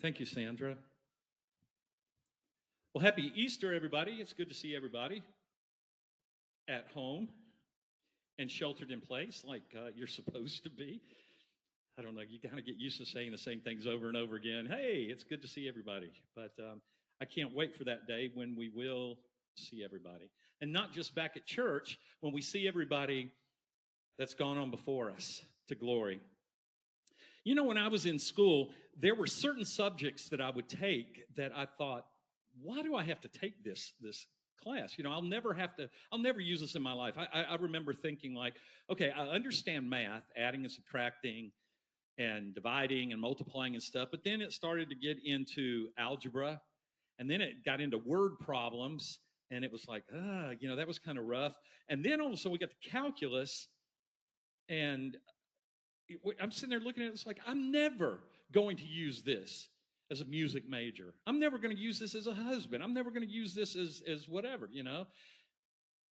Thank you, Sandra. Well, happy Easter, everybody. It's good to see everybody at home and sheltered in place like you're supposed to be. I don't know, you kind of get used to saying the same things over and over again. Hey, it's good to see everybody. But I can't wait for that day when we will see everybody. And not just back at church, when we see everybody that's gone on before us to glory. You know, when I was in school, there were certain subjects that I would take that I thought, why do I have to take this class? You know, I'll never use this in my life. I remember thinking like, okay, I understand math, adding and subtracting and dividing and multiplying and stuff, but then it started to get into algebra, and then it got into word problems, and it was like, that was kind of rough. And then also we got to calculus, and I'm sitting there looking at it. It's like, I'm never going to use this as a music major. I'm never going to use this as a husband. I'm never going to use this as whatever.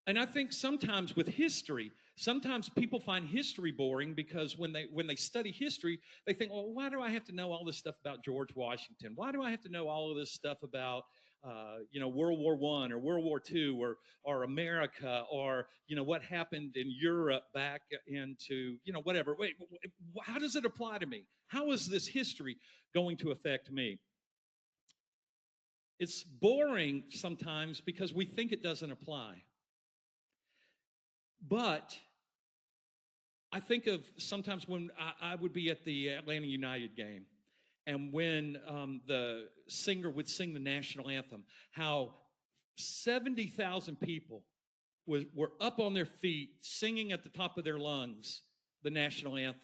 And I think sometimes with history, sometimes people find history boring because when they study history, they think, well, why do I have to know all this stuff about George Washington? Why do I have to know all of this stuff about World War I or World War II or America or what happened in Europe back into whatever. Wait, how does it apply to me? How is this history going to affect me? It's boring sometimes because we think it doesn't apply. But I think of sometimes when I would be at the Atlanta United game, and when the singer would sing the national anthem, how 70,000 people were up on their feet singing at the top of their lungs the national anthem.